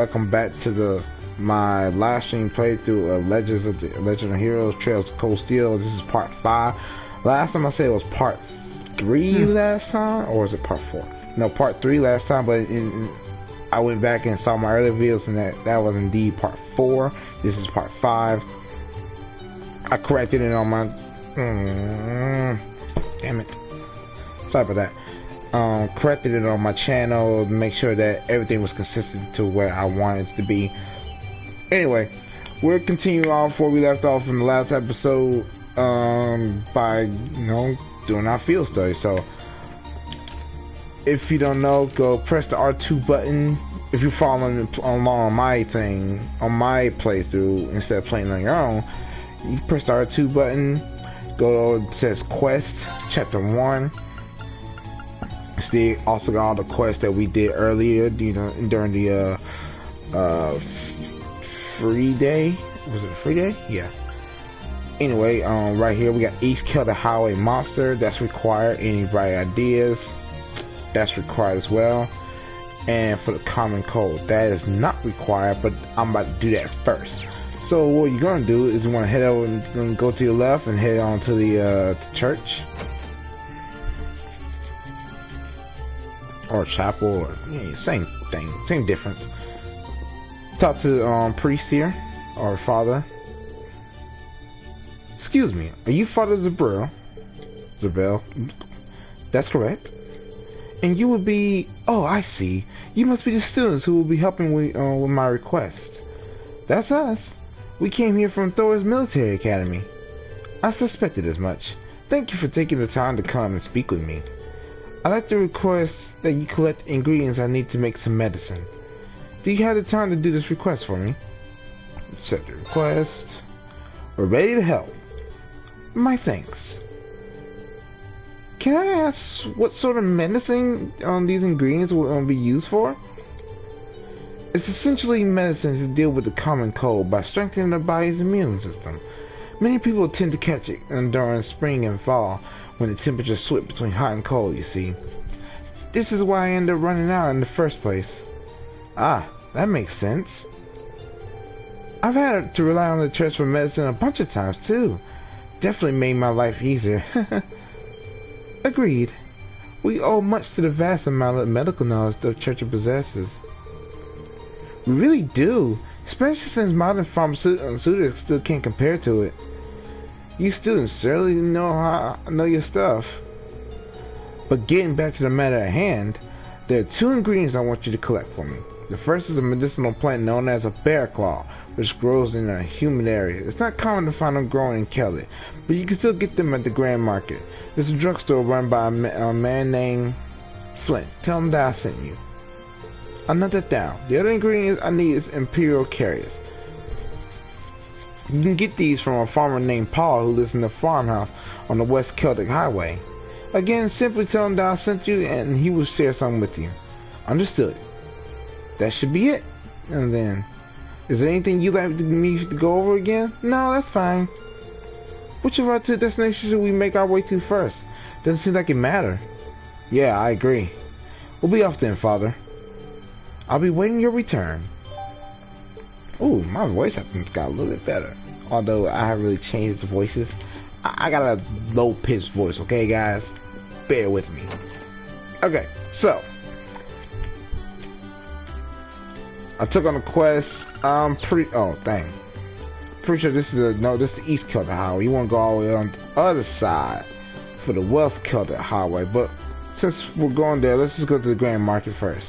Welcome back to my live stream playthrough of Legend of Heroes Trails of Cold Steel. This is part 5. Last time I said it was part 3 last time, or was it part 4? No, part 3 last time, but I went back and saw my earlier videos and that was indeed part 4. This is part 5. I corrected it on my... damn it. Sorry about that. Corrected it on my channel to make sure that everything was consistent to where I wanted it to be. Anyway, we're continuing off where we left off in the last episode by, doing our field study. So, if you don't know, go press the R2 button. If you're following along on my thing, on my playthrough, instead of playing on your own, you press the R2 button, go to, it says Quest, Chapter 1. Also got all the quests that we did earlier, during the free day. Was it a free day? Yeah. Anyway, right here we got East Kill the Highway Monster. That's required. Any bright ideas? That's required as well. And for the Common Cold, that is not required, but I'm about to do that first. So what you're gonna do is you want to head over and go to your left and head on to the church. Or chapel, or same thing, same difference. Talk to priest here, or father. Excuse me, are you Father Zabril? Zabel? That's correct. And you would be... Oh, I see. You must be the students who will be helping with my request. That's us. We came here from Thor's military academy. I suspected as much. Thank you for taking the time to come and speak with me. I'd like to request that you collect the ingredients I need to make some medicine. Do you have the time to do this request for me? Accept the request. We're ready to help. My thanks. Can I ask what sort of medicine these ingredients will be used for? It's essentially medicine to deal with the common cold by strengthening the body's immune system. Many people tend to catch it during spring and fall, when the temperatures switch between hot and cold, you see. This is why I ended up running out in the first place. Ah, that makes sense. I've had to rely on the church for medicine a bunch of times, too. Definitely made my life easier. Agreed. We owe much to the vast amount of medical knowledge the church possesses. We really do, especially since modern pharmaceutics still can't compare to it. You students certainly know your stuff. But getting back to the matter at hand, there are 2 ingredients I want you to collect for me. The first is a medicinal plant known as a bear claw, which grows in a humid area. It's not common to find them growing in Kelly, but you can still get them at the Grand Market. There's a drugstore run by a man named Flint. Tell him that I sent you. I'll note that down. The other ingredient I need is Imperial Carriers. You can get these from a farmer named Paul who lives in the farmhouse on the West Celtic Highway. Again, simply tell him that I sent you and he will share some with you. Understood. That should be it. And then, is there anything you'd like me to go over again? No, that's fine. Which of our 2 destinations should we make our way to first? Doesn't seem like it matters. Yeah, I agree. We'll be off then, Father. I'll be waiting your return. Ooh, my voice I think got a little bit better. Although I haven't really changed the voices. I got a low-pitched voice, okay guys? Bear with me. Okay, so. I took on a quest. Oh, dang. Pretty sure this is this is the East Celtic Highway. You want to go all the way on the other side for the West Celtic Highway. But since we're going there, let's just go to the Grand Market first.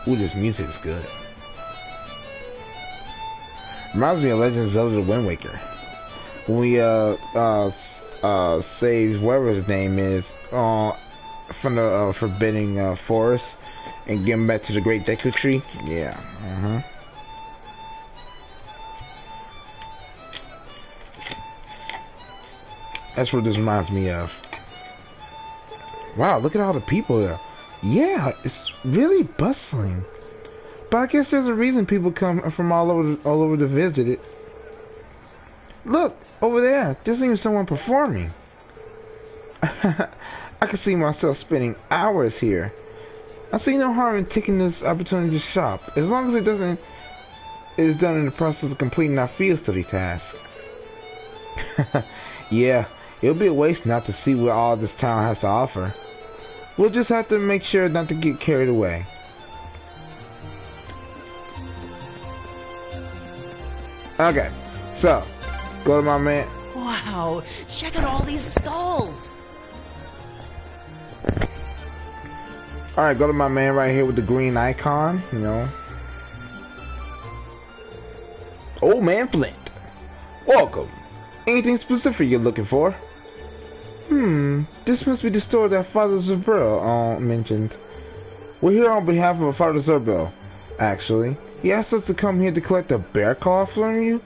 Ooh, this music is good. Reminds me of Legend of Zelda: The Wind Waker. When we saved whatever his name is from the Forbidden Forest and get him back to the Great Deku Tree. Yeah. That's what this reminds me of. Wow, look at all the people there. Yeah, it's really bustling. But I guess there's a reason people come from all over to visit it. Look, over there. There's even someone performing. I can see myself spending hours here. I see no harm in taking this opportunity to shop, as long as it is done in the process of completing our field study task. Yeah, it'll be a waste not to see what all this town has to offer. We'll just have to make sure not to get carried away. Okay, so, go to my man. Wow, check out all these stalls. Alright, go to my man right here with the green icon, you know. Old Man Flint. Welcome. Anything specific you're looking for? This must be the store that Father Zerbel mentioned. We're here on behalf of Father Zerbel, actually. He asked us to come here to collect a bear claw from you?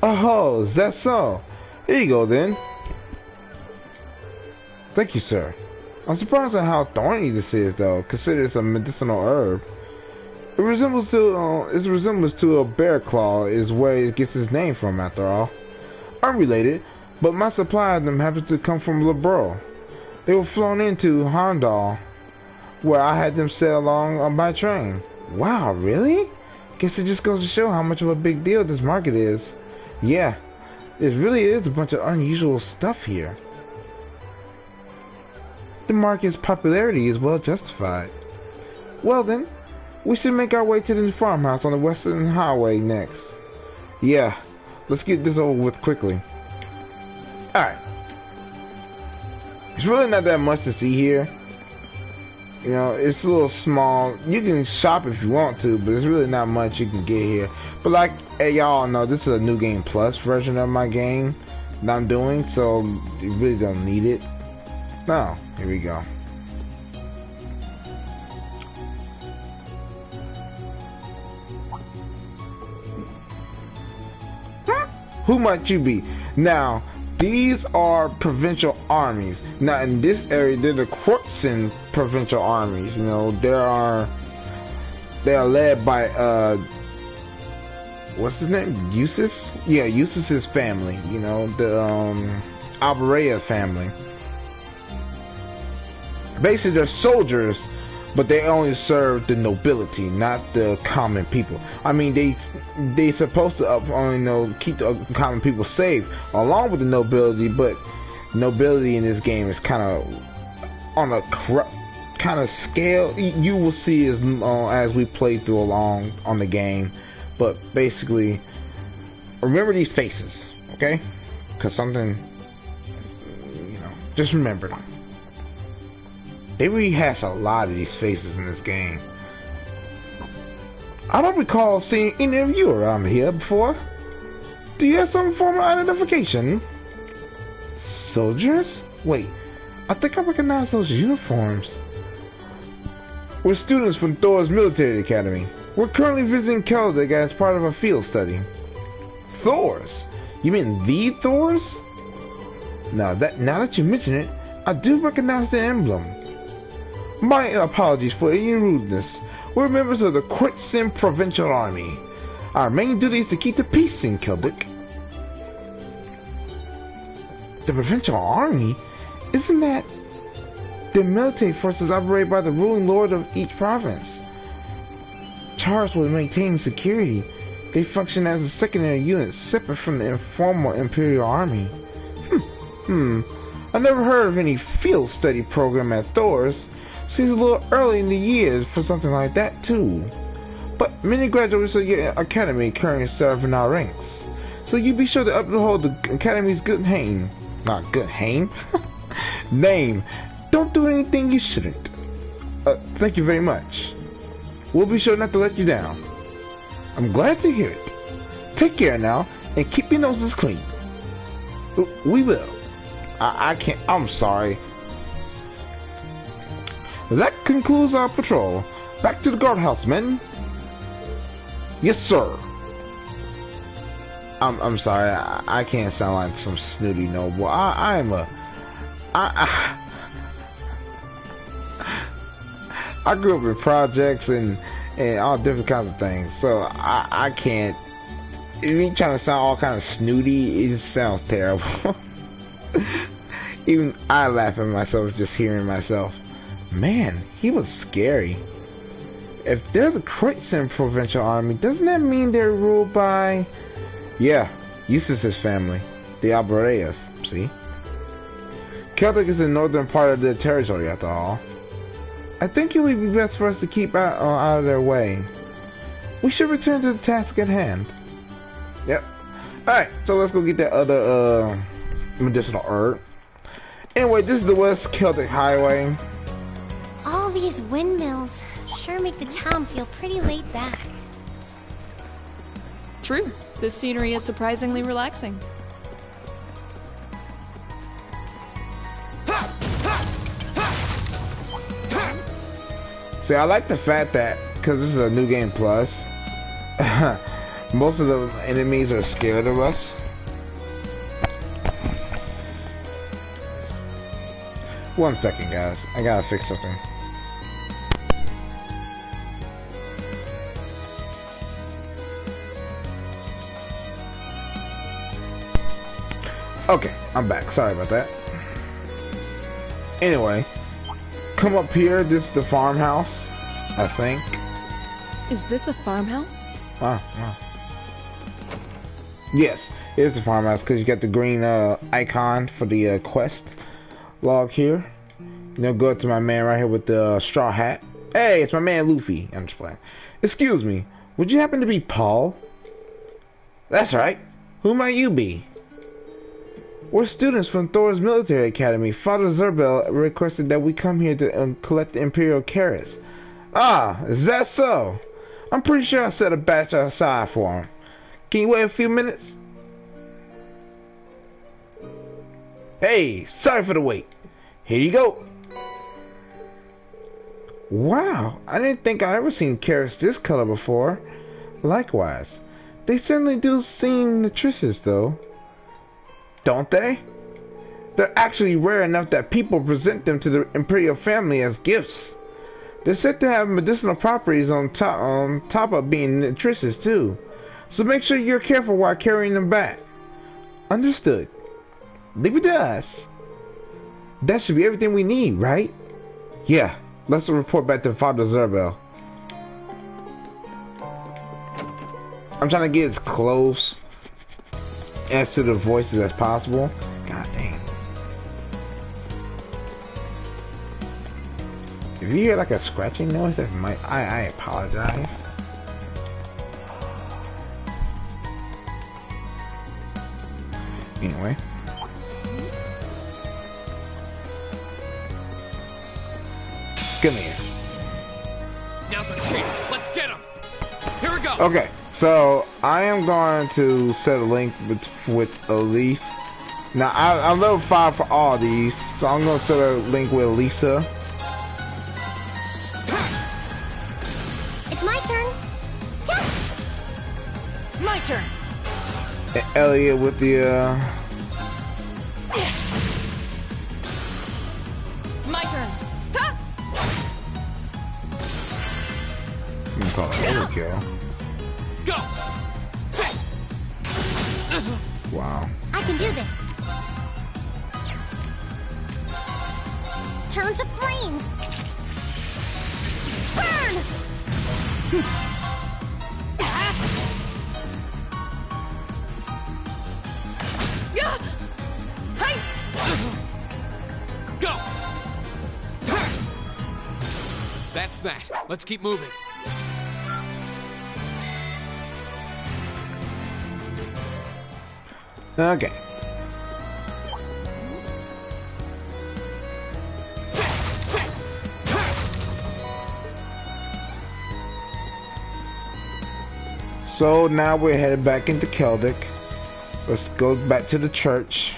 Oh, is that so? Here you go then. Thank you, sir. I'm surprised at how thorny this is, though, considering it's a medicinal herb. Its resemblance to a bear claw is where it gets its name from, after all. Unrelated, but my supply of them happens to come from Lebro. They were flown into Hondal, where I had them sail along on by train. Wow, really? Guess it just goes to show how much of a big deal this market is. Yeah, it really is a bunch of unusual stuff here. The market's popularity is well justified. Well then, we should make our way to the farmhouse on the Western Highway next. Yeah, let's get this over with quickly. Alright. It's really not that much to see here. You know, it's a little small. You can shop if you want to, but there's really not much you can get here. But like y'all know, this is a New Game Plus version of my game that I'm doing, so you really don't need it. No, here we go. Who might you be? Now, these are provincial armies. Now, in this area, they're the Quartzen provincial armies. You know, they are led by what's his name? Eustace? Yeah, Eustace's family. You know, the Alberea family. Basically, they're soldiers, but they only serve the nobility, not the common people. I mean, they supposed to keep the common people safe along with the nobility, but nobility in this game is kind of on a corrupt kind of scale. You will see as we play through along on the game, but basically, remember these faces, okay? Because something, just remember them. They rehash a lot of these faces in this game. I don't recall seeing any of you around here before. Do you have some form of identification? Soldiers? Wait, I think I recognize those uniforms. We're students from Thor's Military Academy. We're currently visiting Keldig as part of a field study. Thor's? You mean the Thor's? Now that you mention it, I do recognize the emblem. My apologies for any rudeness. We're members of the Quartzen Provincial Army. Our main duty is to keep the peace in Keldig. The Provincial Army? Isn't that the military forces operated by the ruling lord of each province? Charged with maintaining security, they function as a secondary unit separate from the informal Imperial Army. I never heard of any field study program at Thor's. Seems a little early in the years for something like that too. But many graduates of your academy currently serve in our ranks. So you be sure to uphold the academy's good name. Not good name. Name. Don't do anything you shouldn't. Thank you very much. We'll be sure not to let you down. I'm glad to hear it. Take care now, and keep your noses clean. We will. I can't. I'm sorry. That concludes our patrol. Back to the guardhouse, men. Yes, sir. I'm sorry. I can't sound like some snooty noble. I grew up in projects and all different kinds of things, so I can't me trying to sound all kind of snooty, it just sounds terrible. Even I laugh at myself just hearing myself. Man, he was scary. If there's a Kreutzer provincial army, doesn't that mean they're ruled by... Yeah, Eustace's family, the Albareas, see? Celtic is the northern part of the territory, after all. I think it would be best for us to keep out of their way. We should return to the task at hand. Yep. Alright, so let's go get that other medicinal herb. Anyway, this is the West Celtic Highway. All these windmills sure make the town feel pretty laid back. True. This scenery is surprisingly relaxing. See, I like the fact that, because this is a new game plus, most of the enemies are scared of us. One second, guys. I gotta fix something. Okay, I'm back. Sorry about that. Anyway, come up here. This is the farmhouse, I think. Is this a farmhouse? Wow. Yes, it is the farmhouse because you got the green icon for the quest log here. You know, go up to my man right here with the straw hat. Hey, it's my man Luffy. I'm just playing. Excuse me, would you happen to be Paul? That's right. Who might you be? We're students from Thor's military academy. Father Zerbel requested that we come here to collect the Imperial Carrots. Ah, is that so? I'm pretty sure I set a batch aside for him. Can you wait a few minutes? Hey, sorry for the wait. Here you go. Wow, I didn't think I ever seen carrots this color before. Likewise, they certainly do seem nutritious though. Don't they? They're actually rare enough that people present them to the Imperial family as gifts. They're said to have medicinal properties on top of being nutritious too. So make sure you're careful while carrying them back. Understood. Leave it to us. That should be everything we need, right? Yeah, let's report back to Father Zerbel. I'm trying to get as close as to the voices as possible. God dang. If you hear like a scratching noise, that might I apologize. Anyway. Come here. Now's our chance. Let's get him. Here we go. Okay, so I am going to set a link with Elise. Now I'm level 5 for all these, so I'm going to set a link with Lisa. It's my turn. Yeah. My turn. And Elliot with the My turn. Ta! I'm gonna call it overkill. Go. Wow. I can do this. Turn to flames. Burn! Yeah! Hey! Go. That's that. Let's keep moving. Okay. So now we're headed back into Celtic. Let's go back to the church.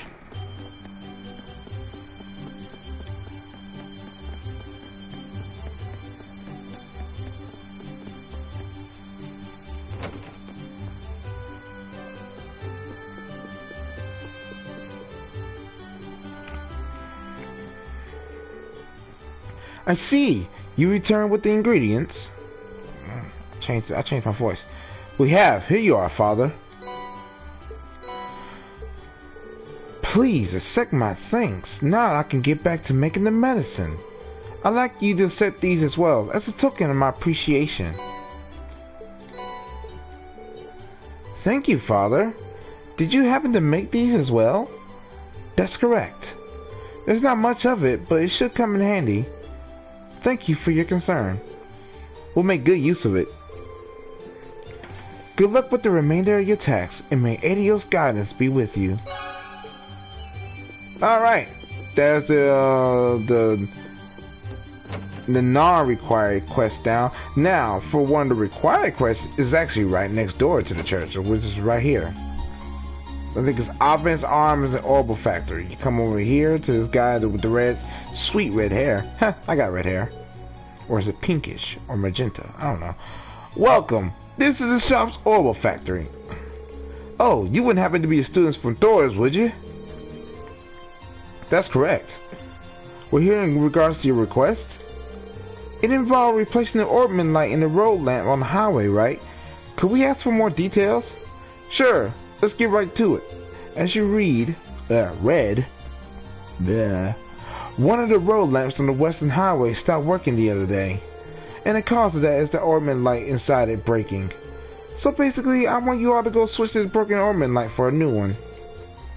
I see. You return with the ingredients. I changed my voice. We have. Here you are, Father. Please accept my thanks. Now I can get back to making the medicine. I'd like you to accept these as well, as a token of my appreciation. Thank you, Father. Did you happen to make these as well? That's correct. There's not much of it, but it should come in handy. Thank you for your concern. We'll make good use of it. Good luck with the remainder of your tasks, and may Adios' guidance be with you. Alright, there's the non-required quest down. Now, for one of the required quests is actually right next door to the church, which is right here. I think it's Offense, Arms, and Orbital Factory. You come over here to this guy with the red, sweet red hair. Huh, I got red hair. Or is it pinkish or magenta? I don't know. Welcome. This is the shop's Orbital Factory. Oh, you wouldn't happen to be the students from Thor's, would you? That's correct. We're here in regards to your request. It involved replacing the Orbman light in the road lamp on the highway, right? Could we ask for more details? Sure, let's get right to it. As you read, one of the road lamps on the western highway stopped working the other day. And the cause of that is the Orbman light inside it breaking. So basically, I want you all to go switch this broken Orbman light for a new one.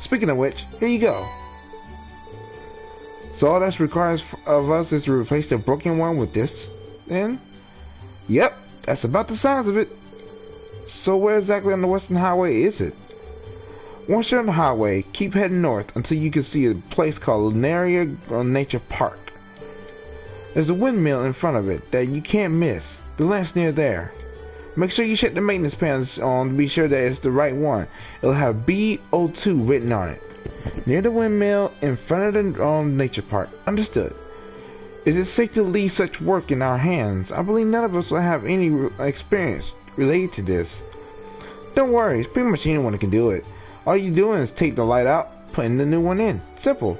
Speaking of which, here you go. So all that's required of us is to replace the broken one with this, then? Yep, that's about the size of it. So where exactly on the western highway is it? Once you're on the highway, keep heading north until you can see a place called Lunaria Nature Park. There's a windmill in front of it that you can't miss. The lamp's near there. Make sure you check the maintenance panels on to be sure that it's the right one. It'll have BO2 written on it. Near the windmill, in front of the nature park. Understood. Is it safe to leave such work in our hands? I believe none of us will have any experience related to this. Don't worry, it's pretty much anyone can do it. All you're doing is take the light out, putting the new one in. Simple.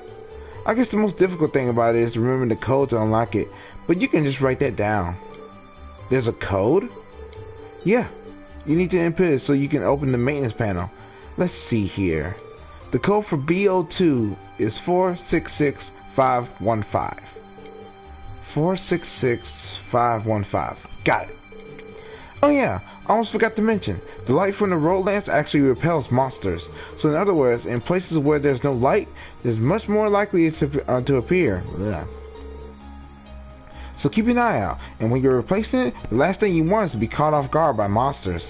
I guess the most difficult thing about it is remembering the code to unlock it, but you can just write that down. There's a code? Yeah. You need to input it so you can open the maintenance panel. Let's see here. The code for BO2 is 466515. 466515. Got it. Oh yeah, I almost forgot to mention, the light from the road lamps actually repels monsters. So in other words, in places where there's no light, there's much more likely to appear. Ugh. So keep an eye out, and when you're replacing it, the last thing you want is to be caught off guard by monsters.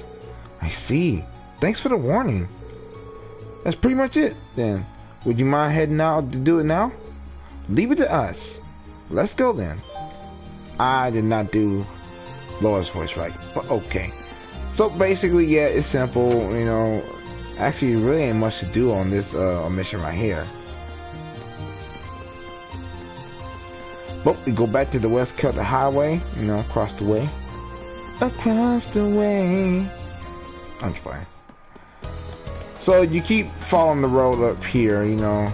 I see. Thanks for the warning. That's pretty much it, then. Would you mind heading out to do it now? Leave it to us. Let's go then. I did not do Laura's voice right, but okay. So basically, yeah, it's simple, you know. Actually, really ain't much to do on this mission right here. But we go back to the West Kelter Highway, you know, across the way. Across the way. I'm just playing. So you keep following the road up here, you know.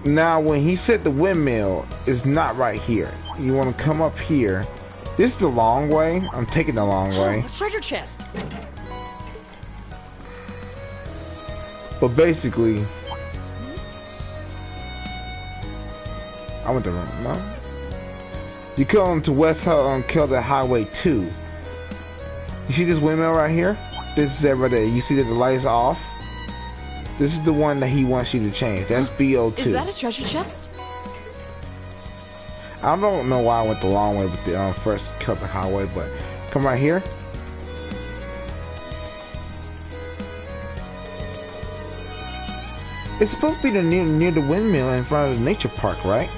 Now when he said the windmill is not right here. You want to come up here. This is the long way. I'm taking the long way. A treasure chest. But basically, I went the wrong. No. You come to West Kelter Highway 2. You see this windmill right here? This is it right there. You see that the light is off? This is the one that he wants you to change. That's BO2. Is that a treasure chest? I don't know why I went the long way with the first Kelter Highway, but come right here. It's supposed to be near the windmill in front of the nature park, right?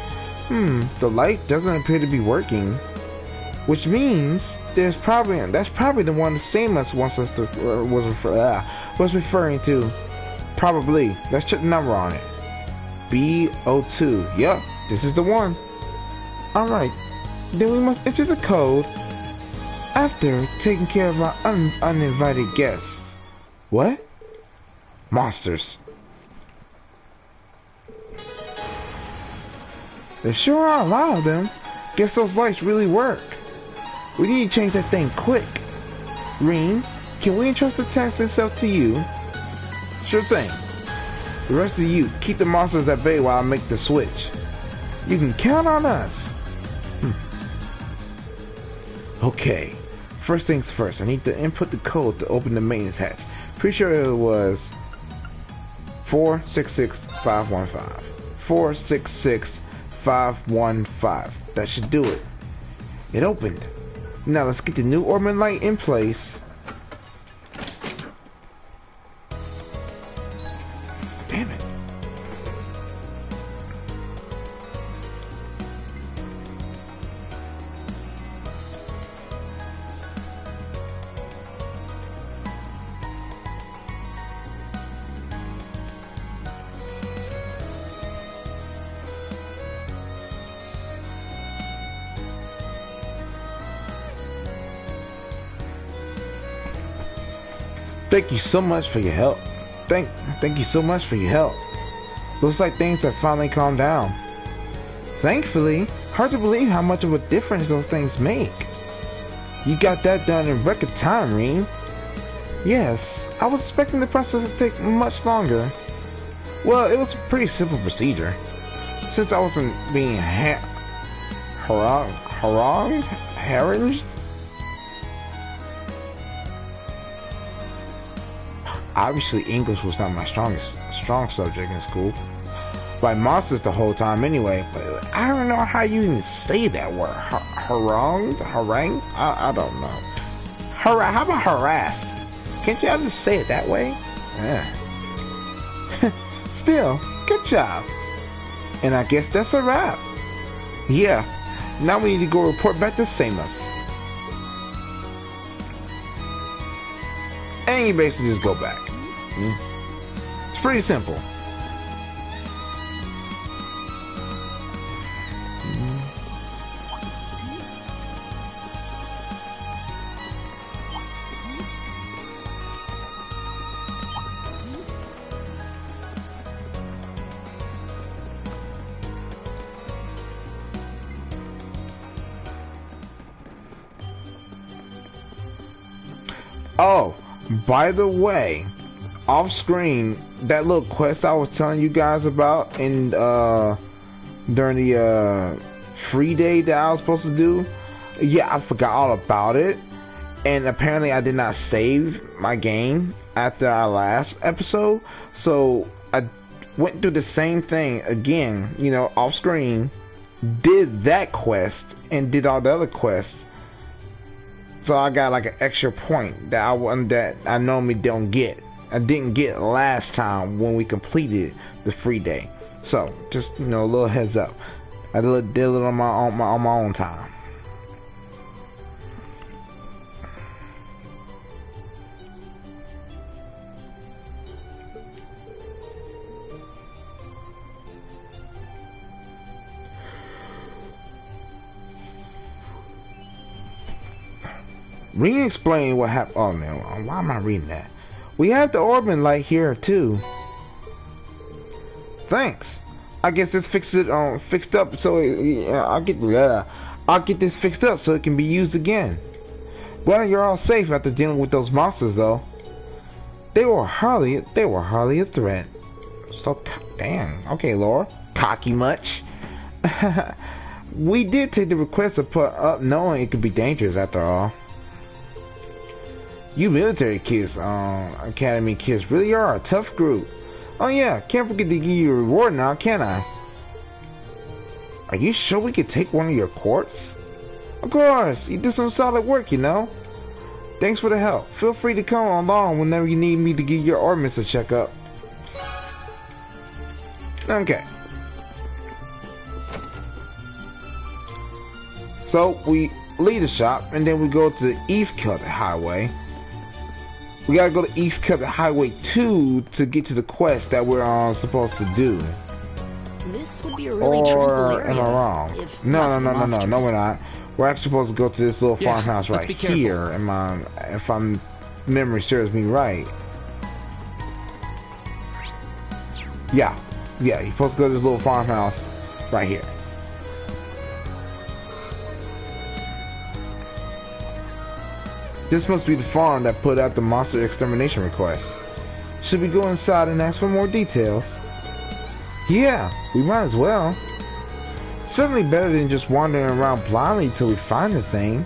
The light doesn't appear to be working, which means that's probably the one the same as was referring to. Probably. Let's check the number on it. BO2. Yep, this is the one. Alright, then we must enter the code after taking care of our uninvited guests. What? Monsters. There sure are a lot of them. Guess those lights really work. We need to change that thing quick. Rean, can we entrust the task itself to you? Sure thing. The rest of you, keep the monsters at bay while I make the switch. You can count on us. Okay. First things first, I need to input the code to open the maintenance hatch. Pretty sure it was 466515. 466515. That should do it. It opened. Now let's get the new Orbit light in place. Damn it. Thank you so much for your help. Thank you so much for your help. Looks like things have finally calmed down. Thankfully, hard to believe how much of a difference those things make. You got that done in record time, Rean. Yes, I was expecting the process to take much longer. Well, it was a pretty simple procedure. Since I wasn't being harangued? Obviously, English was not my strong subject in school. By monsters the whole time anyway, but I don't know how you even say that word. Harangued? Harangued? I don't know. How about harassed? Can't y'all just say it that way? Yeah. Still, good job. And I guess that's a wrap. Yeah, now we need to go report back to Samus. And you basically just go back. It's pretty simple. Oh, by the way, off screen, that little quest I was telling you guys about in during the free day that I was supposed to do, yeah, I forgot all about it, and apparently I did not save my game after our last episode, so I went through the same thing again, you know, off screen, did that quest and did all the other quests. So I got like an extra point that I normally don't get. I didn't get last time when we completed the free day. So just, you know, a little heads up. I did it on my own time. Re-explain what happened. Oh man, why am I reading that? We have the Orbit light here too. Thanks. I guess this fixed up so I'll get this fixed up so it can be used again. Well, you're all safe after dealing with those monsters though. They were hardly a threat. So damn. Okay, Laura. Cocky much? We did take the request to put up knowing it could be dangerous after all. You military kids, academy kids really are a tough group. Oh yeah, can't forget to give you a reward now, can I? Are you sure we could take one of your quartz? Of course, you did some solid work, you know. Thanks for the help. Feel free to come along whenever you need me to give your orbits a checkup. Okay. So we leave the shop and then we go to the East Celtic Highway. We gotta go to East Celtic Highway 2 to get to the quest that we're supposed to do. This would be a really tranquil area. Am I wrong? No, we're not. We're actually supposed to go to this little farmhouse right here. If I'm memory serves me right. Yeah, you're supposed to go to this little farmhouse right here. This must be the farm that put out the monster extermination request. Should we go inside and ask for more details? Yeah, we might as well. Certainly better than just wandering around blindly till we find the thing.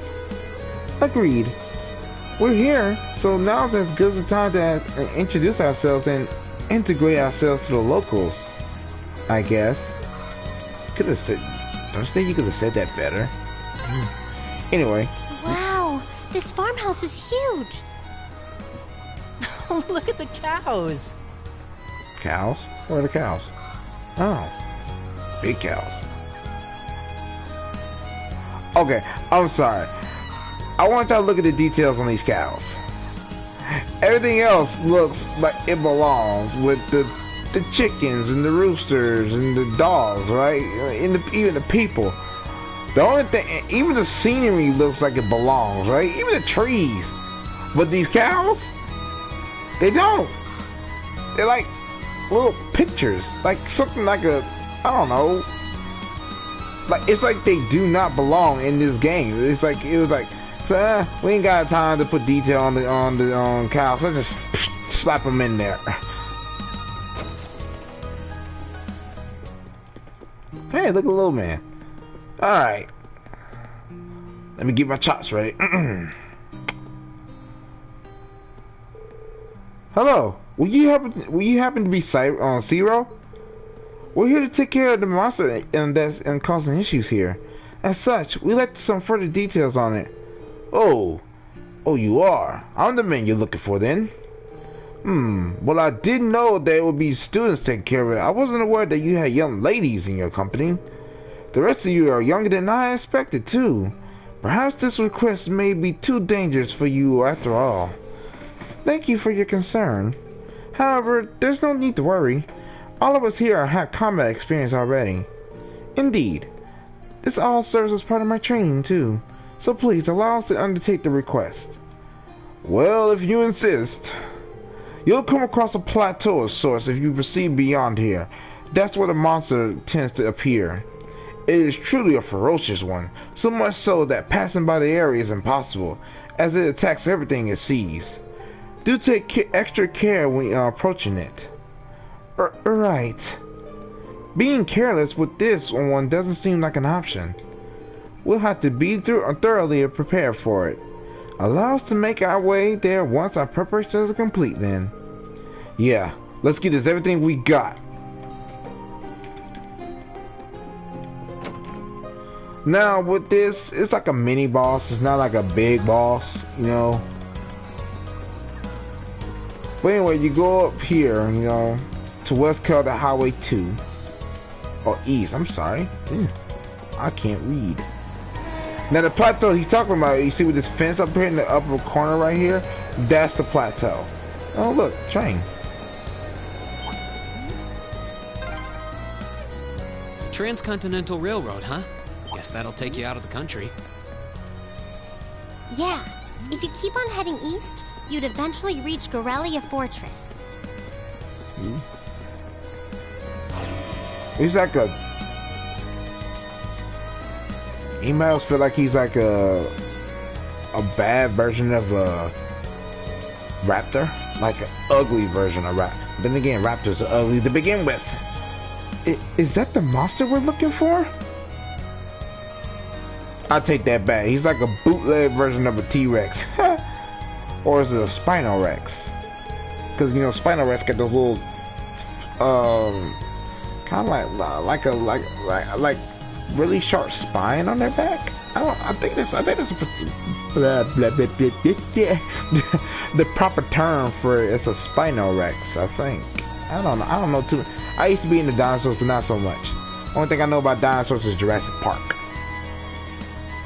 Agreed. We're here, so now's as good a time to introduce ourselves and integrate ourselves to the locals, I guess. Could have said, don't you think you could have said that better? Anyway. Wow, this farmhouse is huge. Oh, look at the cows. Cows? Where are the cows? Oh, big cows. Okay, I'm sorry. I want y'all to look at the details on these cows. Everything else looks like it belongs with the chickens and the roosters and the dogs, right? And even the people. The only thing, even the scenery looks like it belongs, right? Even the trees. But these cows, they don't. They're like little pictures, like something like a, I don't know. Like it's like they do not belong in this game. It's like it was like, we ain't got time to put detail on the cows. Let's just slap them in there. Hey, look at the little man. All right, let me get my chops ready. Hello, will you happen to be Zero? We're here to take care of the monster and causing issues here. As such, we'd like some further details on it. Oh, you are. I'm the man you're looking for then. Well, I didn't know there would be students taking care of it. I wasn't aware that you had young ladies in your company. The rest of you are younger than I expected too. Perhaps this request may be too dangerous for you after all. Thank you for your concern. However, there's no need to worry. All of us here have combat experience already. Indeed. This all serves as part of my training too. So please allow us to undertake the request. Well, if you insist. You'll come across a plateau of sorts if you proceed beyond here. That's where the monster tends to appear. It is truly a ferocious one, so much so that passing by the area is impossible, as it attacks everything it sees. Do take extra care when you are approaching it. Right. Being careless with this one doesn't seem like an option. We'll have to be thoroughly prepared for it. Allow us to make our way there once our preparations are complete then. Yeah, let's get us everything we got. Now with this, it's like a mini boss, it's not like a big boss, you know. But anyway, you go up here, you know, to what's called the Highway 2. Or East, I'm sorry. I can't read. Now the plateau he's talking about, you see with this fence up here in the upper corner right here? That's the plateau. Oh look, train. Transcontinental Railroad, huh? Guess that'll take you out of the country. Yeah, if you keep on heading east, you'd eventually reach Gorelia Fortress. He's like a... Emails feel like he's like a bad version of a raptor, like an ugly version of Raptor. Then again, raptors are ugly to begin with. Is that the monster we're looking for? I take that back. He's like a bootleg version of a T-Rex, or is it a Spinorex? Because you know Spinorex got those little, kind of like really sharp spine on their back. I think that's the proper term for it. It's a Spinorex, I think. I don't know too. I used to be into dinosaurs, but not so much. Only thing I know about dinosaurs is Jurassic Park.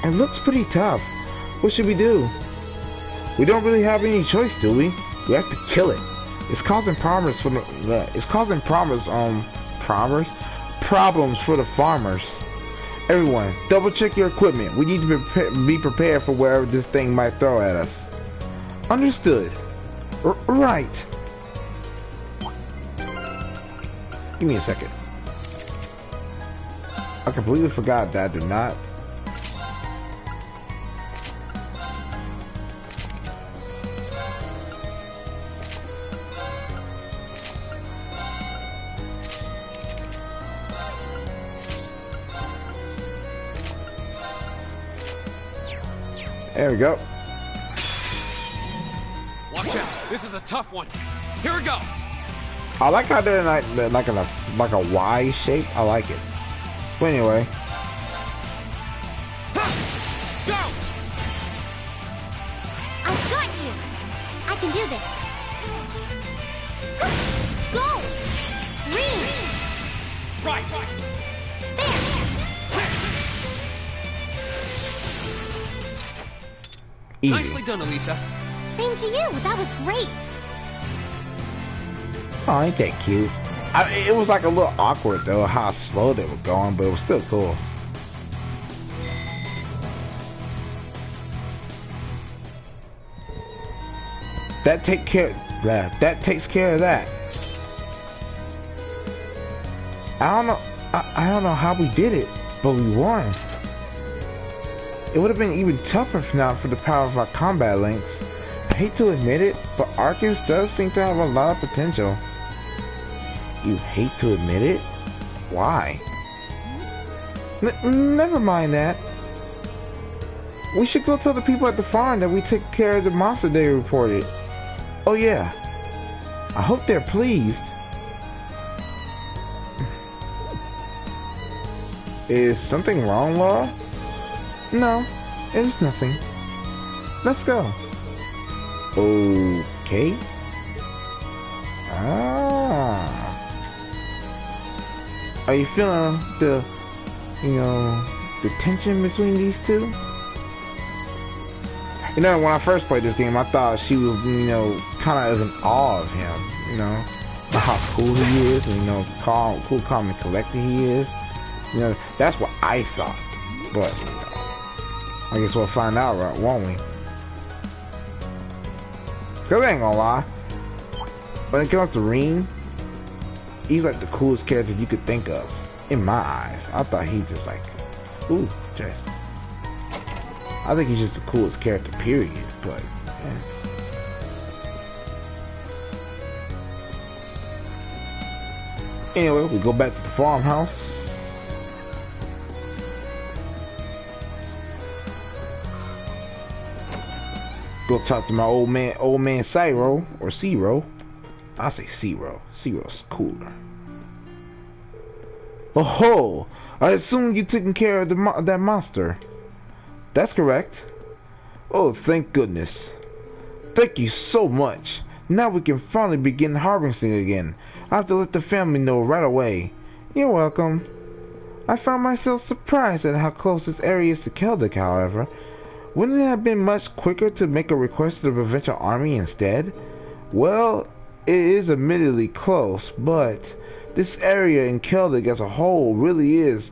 It looks pretty tough. What should we do? We don't really have any choice, do we? We have to kill it. It's causing problems for problems for the farmers. Everyone, double check your equipment. We need to be prepared for wherever this thing might throw at us. Understood. Right. Give me a second. I completely forgot that I did not. There we go. Watch out. This is a tough one. Here we go. I like how they're like a Y shape. I like it. But anyway. Go! I've got you. I can do this. Go! Green! Right. Easy. Nicely done, Elisa. Same to you. That was great. Oh, ain't that cute? It was like a little awkward though, how slow they were going, but it was still cool. That takes care of that. I don't know how we did it, but we won. It would have been even tougher if not for the power of our combat links. I hate to admit it, but Arceus does seem to have a lot of potential. You hate to admit it? Why? Never mind that. We should go tell the people at the farm that we took care of the monster they reported. Oh yeah. I hope they're pleased. Is something wrong, Laura? No, it's nothing. Let's go. Okay. Are you feeling the tension between these two? You know, when I first played this game, I thought she was, kind of in awe of him, how cool he is, and, calm and collected he is. That's what I thought. But, I guess we'll find out, right, won't we? Cause I ain't gonna lie, when it comes to Rean, he's like the coolest character you could think of. In my eyes. I thought he's just like, ooh, just. I think he's just the coolest character, period. But, yeah. Anyway, we go back to the farmhouse. Go talk to my old man Cyro, or Zero. I say Zero. Zero's cooler. Oh ho! I assume you taking care of that monster. That's correct. Oh, thank goodness. Thank you so much. Now we can finally begin harvesting again. I have to let the family know right away. You're welcome. I found myself surprised at how close this area is to Keldic, however. Wouldn't it have been much quicker to make a request to the provincial army instead? Well, it is admittedly close, but this area in Keldic as a whole really is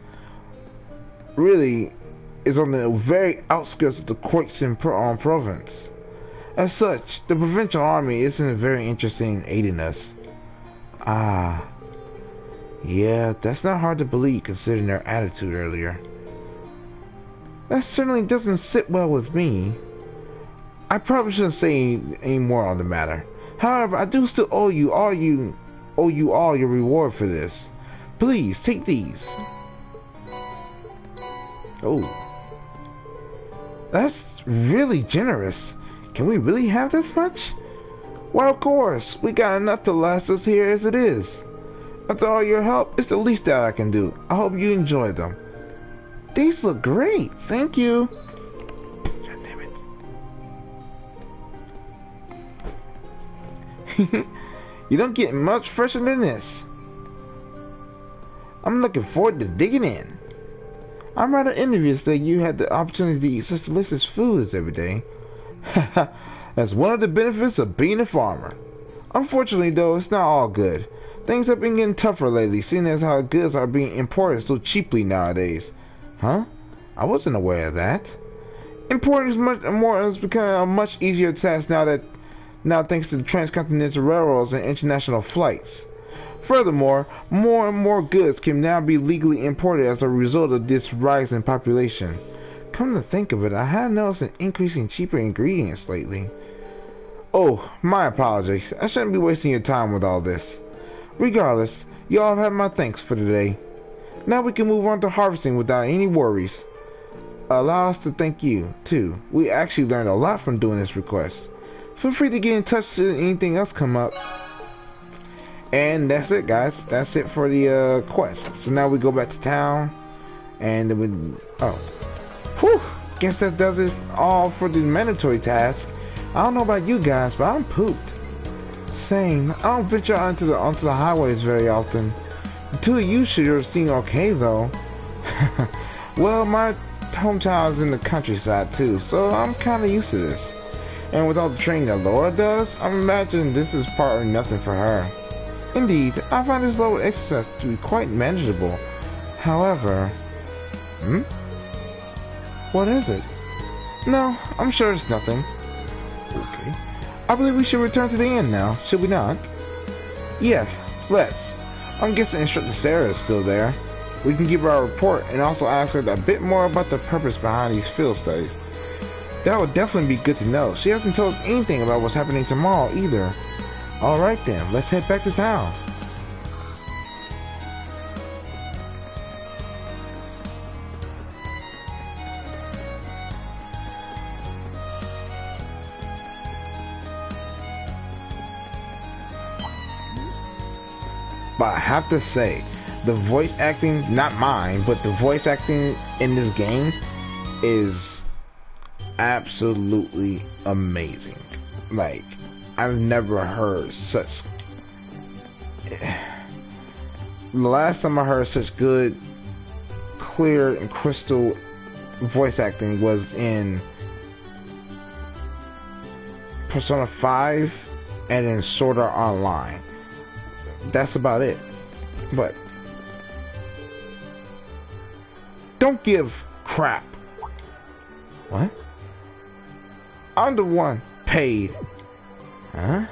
on the very outskirts of the Quoixin province. As such, the provincial army isn't very interested in aiding us. Ah, yeah, that's not hard to believe considering their attitude earlier. That certainly doesn't sit well with me. I probably shouldn't say any more on the matter. However, I do still owe you all your reward for this. Please take these. Oh, that's really generous. Can we really have this much? Well, of course, we got enough to last us here as it is. After all your help, it's the least that I can do. I hope you enjoy them. These look great. Thank you. God damn it. You don't get much fresher than this. I'm looking forward to digging in. I'm rather envious that you had the opportunity to eat such delicious foods every day. That's one of the benefits of being a farmer. Unfortunately, though, it's not all good. Things have been getting tougher lately, seeing as how goods are being imported so cheaply nowadays. Huh? I wasn't aware of that. Importing has become a much easier task now thanks to the transcontinental railroads and international flights. Furthermore, more and more goods can now be legally imported as a result of this rise in population. Come to think of it, I have noticed an increase in cheaper ingredients lately. Oh, my apologies. I shouldn't be wasting your time with all this. Regardless, y'all have had my thanks for today. Now we can move on to harvesting without any worries. allow us to thank you, too. We actually learned a lot from doing this request. Feel free to get in touch should anything else come up. And that's it, guys. That's it for the quest. So now we go back to town. And then we... Oh. Whew! Guess that does it all for the mandatory task. I don't know about you guys, but I'm pooped. Same. I don't venture onto the highways very often. The two of you sure seem okay, though. Well, my hometown is in the countryside, too, so I'm kind of used to this. And with all the training that Laura does, I imagine this is partly nothing for her. Indeed, I find this level of exercise to be quite manageable. However... What is it? No, I'm sure it's nothing. Okay. I believe we should return to the inn now, should we not? Yes, let's. I'm guessing Instructor Sarah is still there. We can give her our report and also ask her a bit more about the purpose behind these field studies. That would definitely be good to know. She hasn't told us anything about what's happening tomorrow either. Alright then, let's head back to town. But I have to say, the voice acting, not mine, but the voice acting in this game is absolutely amazing. Like, I've never heard such... The last time I heard such good, clear, and crystal voice acting was in Persona 5 and in Sword Art Online. That's about it. But don't give crap. What? I'm the one paid. Huh?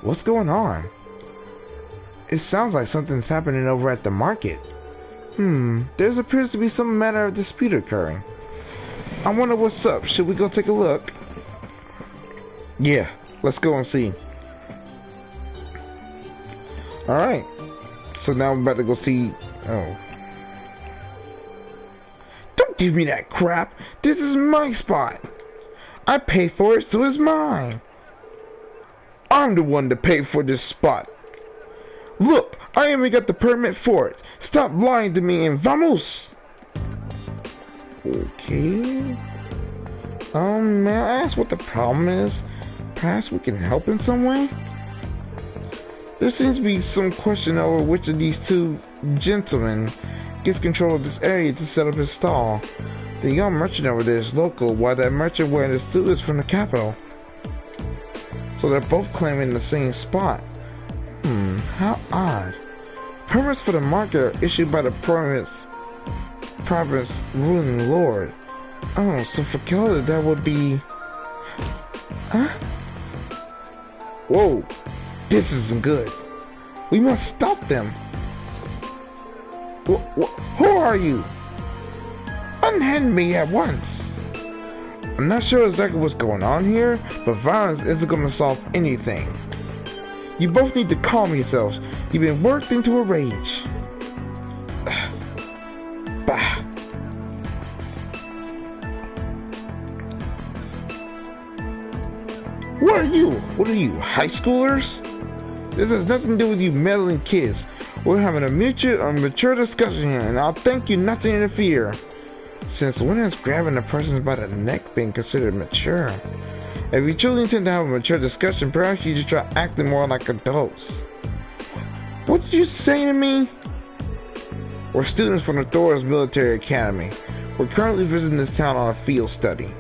What's going on? It sounds like something's happening over at the market. There appears to be some manner of dispute occurring. I wonder what's up. Should we go take a look? Yeah, let's go and see. Alright, so now I'm about to go see... Oh. Don't give me that crap! This is my spot! I paid for it, so it's mine! I'm the one to pay for this spot! Look, I even got the permit for it! Stop lying to me and vamos! Okay... may I ask what the problem is? Perhaps we can help in some way? There seems to be some question over which of these two gentlemen gets control of this area to set up his stall. The young merchant over there is local, while that merchant wearing the suit is from the capital. So they're both claiming the same spot. How odd. Permits for the market are issued by the province ruling lord. Oh, so for Kelda that would be... Huh? Whoa. This isn't good. We must stop them. Who are you? Unhand me at once. I'm not sure exactly what's going on here, but violence isn't going to solve anything. You both need to calm yourselves. You've been worked into a rage. Bah. What are you? What are you, high schoolers? This has nothing to do with you meddling kids. We're having a mature discussion here, and I'll thank you not to interfere. Since when has grabbing a person by the neck been considered mature? If you truly intend to have a mature discussion, perhaps you should try acting more like adults. What did you say to me? We're students from the Thor's Military Academy. We're currently visiting this town on a field study.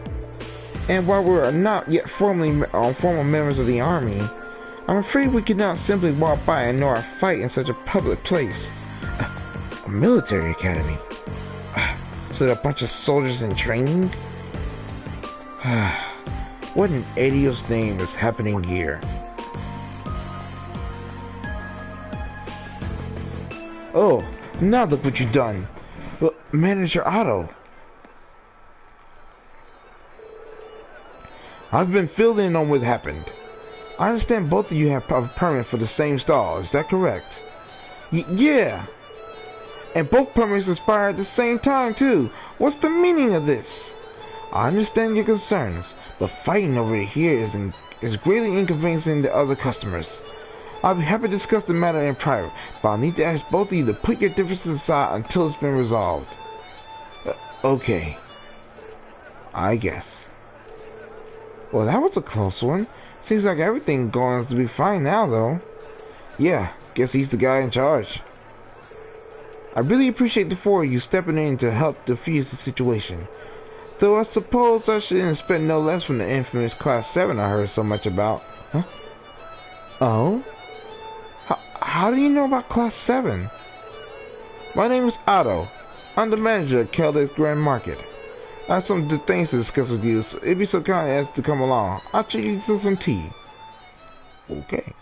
And while we're not yet formal members of the army, I'm afraid we cannot simply walk by and ignore a fight in such a public place. A military academy? So they're a bunch of soldiers in training? What in Adios name is happening here? Oh, now look what you've done. Well, Manager Otto. I've been filled in on what happened. I understand both of you have a permit for the same stall, is that correct? Yeah. And both permits expire at the same time too. What's the meaning of this? I understand your concerns, but fighting over here is greatly inconveniencing the other customers. I'll be happy to discuss the matter in private, but I'll need to ask both of you to put your differences aside until it's been resolved. Okay. I guess. Well, that was a close one. Seems like everything going to be fine now, though. Yeah, guess he's the guy in charge. I really appreciate the four of you stepping in to help defuse the situation. Though I suppose I should expect no less from the infamous Class 7 I heard so much about. Huh? Oh? How do you know about Class 7? My name is Otto. I'm the manager at Keldex Grand Market. I have some things to discuss with you, so it'd be so kind as to come along. I'll treat you to some tea. Okay.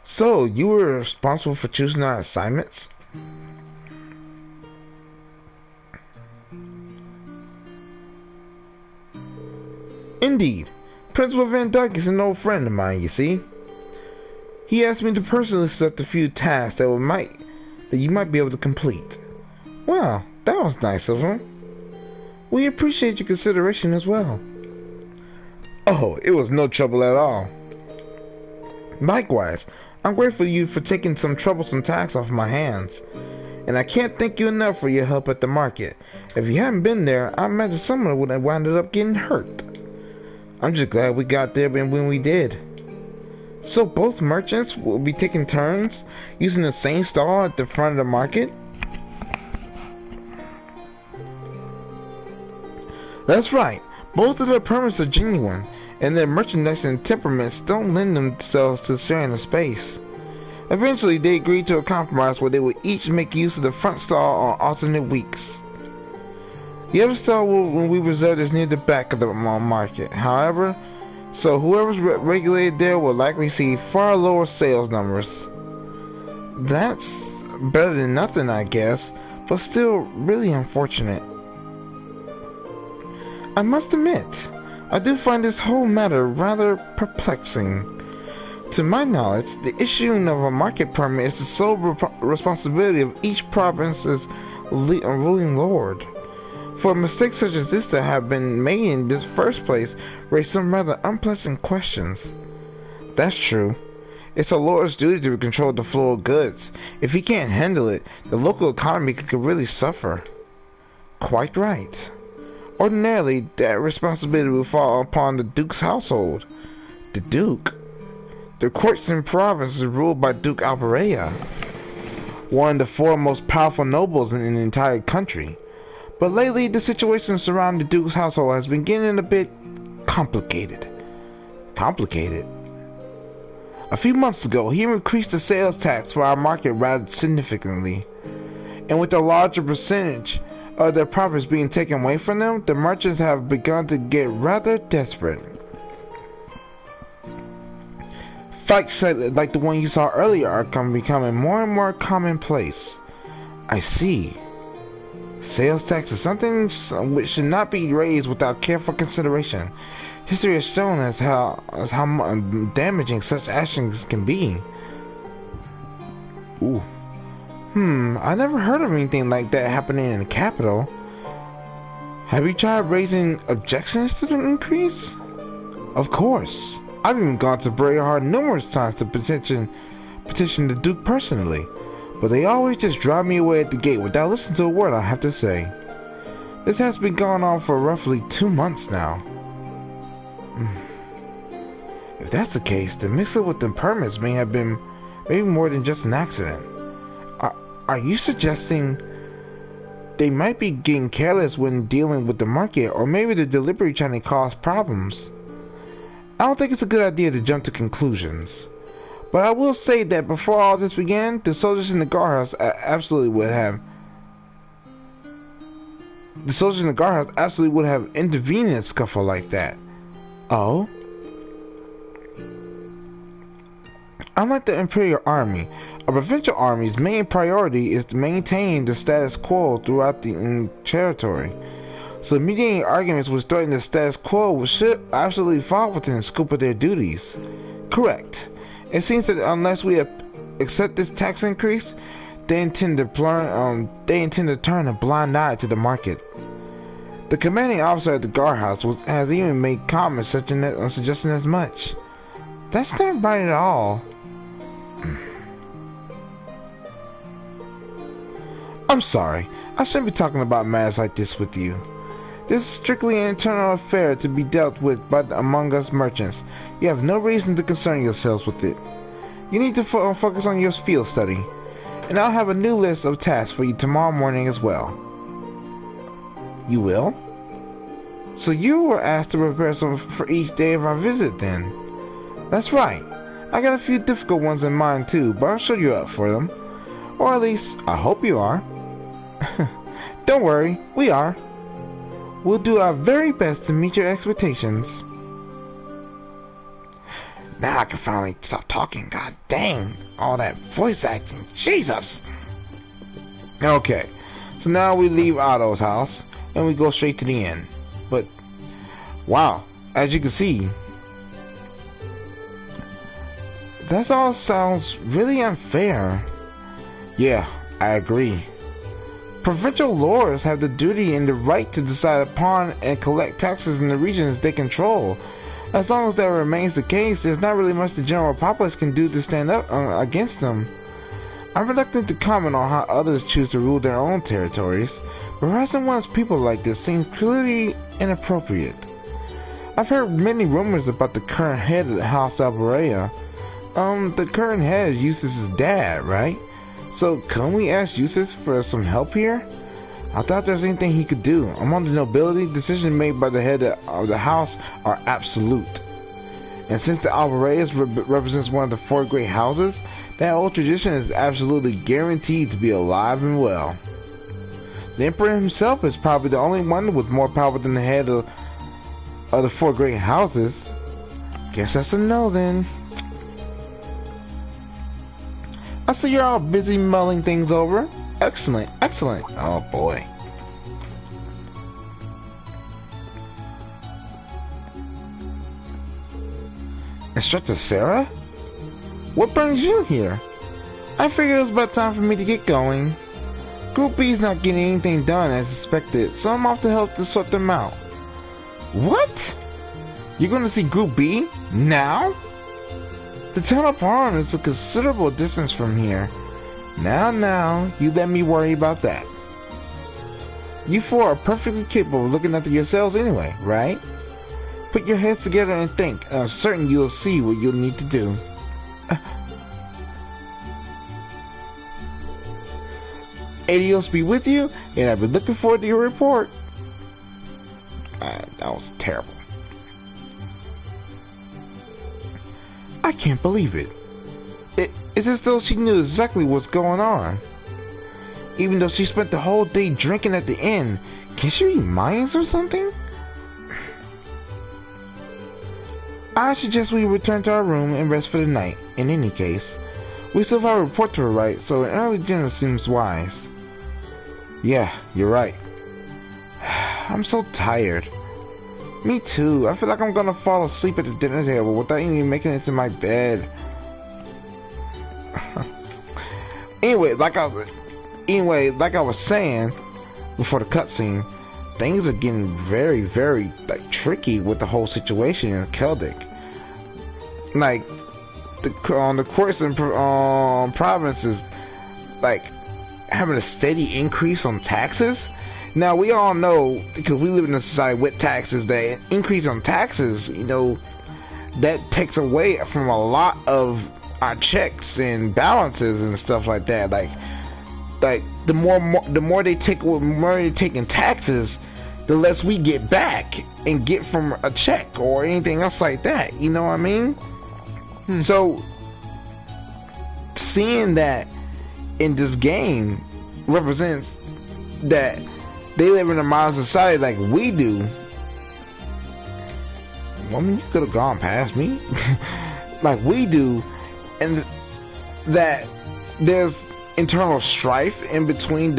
So, you were responsible for choosing our assignments? Indeed. Principal Van Dyke is an old friend of mine, you see. He asked me to personally select a few tasks that you might be able to complete. Well, that was nice of him. We appreciate your consideration as well. Oh, it was no trouble at all. Likewise, I'm grateful to you for taking some troublesome tasks off my hands. And I can't thank you enough for your help at the market. If you hadn't been there, I imagine someone would have wound up getting hurt. I'm just glad we got there when we did. So both merchants will be taking turns using the same stall at the front of the market? That's right. Both of their permits are genuine, and their merchandising temperaments don't lend themselves to sharing a space. Eventually, they agreed to a compromise where they would each make use of the front stall on alternate weeks. The other stall will be reserved as near the back of the market, however, so whoever's regulated there will likely see far lower sales numbers. That's better than nothing, I guess, but still really unfortunate. I must admit, I do find this whole matter rather perplexing. To my knowledge, the issuing of a market permit is the sole responsibility of each province's ruling lord. For a mistake such as this to have been made in this first place raised some rather unpleasant questions. That's true. It's a lord's duty to control the flow of goods. If he can't handle it, the local economy could really suffer. Quite right. Ordinarily, that responsibility would fall upon the Duke's household. The Duke? The courts and provinces are ruled by Duke Alperea, one of the four most powerful nobles in the entire country. But lately, the situation surrounding the Duke's household has been getting a bit complicated. Complicated? A few months ago, he increased the sales tax for our market rather significantly. And with a larger percentage of their profits being taken away from them, the merchants have begun to get rather desperate. Fights like the one you saw earlier are becoming more and more commonplace. I see. Sales tax is something which should not be raised without careful consideration. History has shown us how damaging such actions can be. Ooh. I never heard of anything like that happening in the capital. Have you tried raising objections to the increase? Of course. I've even gone to Braeheart numerous times to petition the Duke personally, but they always just drive me away at the gate without listening to a word I have to say. This has been going on for roughly 2 months now. If that's the case, the mix-up with the permits may have been maybe more than just an accident. Are you suggesting they might be getting careless when dealing with the market, or maybe they're deliberately trying to cause problems? I don't think it's a good idea to jump to conclusions. But I will say that before all this began, the soldiers in the guardhouse absolutely would have. the soldiers in the guardhouse absolutely would have intervened in a scuffle like that. Oh? Unlike the Imperial Army, a provincial army's main priority is to maintain the status quo throughout the territory. So mediating arguments with threatening the status quo should absolutely fall within the scope of their duties. Correct. It seems that unless we accept this tax increase, they intend to turn a blind eye to the market. The commanding officer at the guardhouse has even made comments suggesting as much. That's not right at all. I'm sorry. I shouldn't be talking about matters like this with you. This is strictly an internal affair to be dealt with among us merchants. You have no reason to concern yourselves with it. You need to focus on your field study. And I'll have a new list of tasks for you tomorrow morning as well. You will? So you were asked to prepare some for each day of our visit then? That's right. I got a few difficult ones in mind too, but I'm sure you're up for them. Or at least, I hope you are. Don't worry, we are. We'll do our very best to meet your expectations. Now I can finally stop talking. God dang, all that voice acting. Jesus. Okay, so now we leave Otto's house and we go straight to the inn. But, wow, as you can see, that all sounds really unfair. Yeah, I agree. Provincial lords have the duty and the right to decide upon and collect taxes in the regions they control. As long as that remains the case, there's not really much the general populace can do to stand up against them. I'm reluctant to comment on how others choose to rule their own territories, but harassing one's people like this seems clearly inappropriate. I've heard many rumors about the current head of the House Alborea. The current head is Eustace's dad, right? So, can we ask Eustace for some help here? I doubt there's anything he could do. Among the nobility, decisions made by the head of the house are absolute. And since the Alboreas represents one of the 4 great houses, that old tradition is absolutely guaranteed to be alive and well. The Emperor himself is probably the only one with more power than the head of the 4 great houses. Guess that's a no then. I see you're all busy mulling things over. Excellent, excellent. Oh boy. Instructor Sarah? What brings you here? I figured it was about time for me to get going. Group B's not getting anything done as expected, so I'm off to help to sort them out. What? You're gonna see Group B? Now? The town of Harlem is a considerable distance from here. Now, you let me worry about that. You 4 are perfectly capable of looking after yourselves anyway, right? Put your heads together and think, and I'm certain you'll see what you'll need to do. Adios be with you, and I've been looking forward to your report. That was terrible. I can't believe it. It's as though she knew exactly what's going on. Even though she spent the whole day drinking at the inn, can she read minds or something? I suggest we return to our room and rest for the night. In any case, we still have a report to write, so an early dinner seems wise. Yeah, you're right. I'm so tired. Me too. I feel like I'm gonna fall asleep at the dinner table without even making it to my bed. Anyway, like I was saying before the cutscene, things are getting very, very tricky with the whole situation in Keldic. Like the courts and provinces, having a steady increase on taxes. Now, we all know, because we live in a society with taxes, that increase on taxes, that takes away from a lot of our checks and balances and stuff like that. The more they take in taxes, the less we get back and get from a check or anything else like that. You know what I mean? So, seeing that in this game represents that they live in a modern society like we do. I mean, you could have gone past me. Like we do, and that there's internal strife in between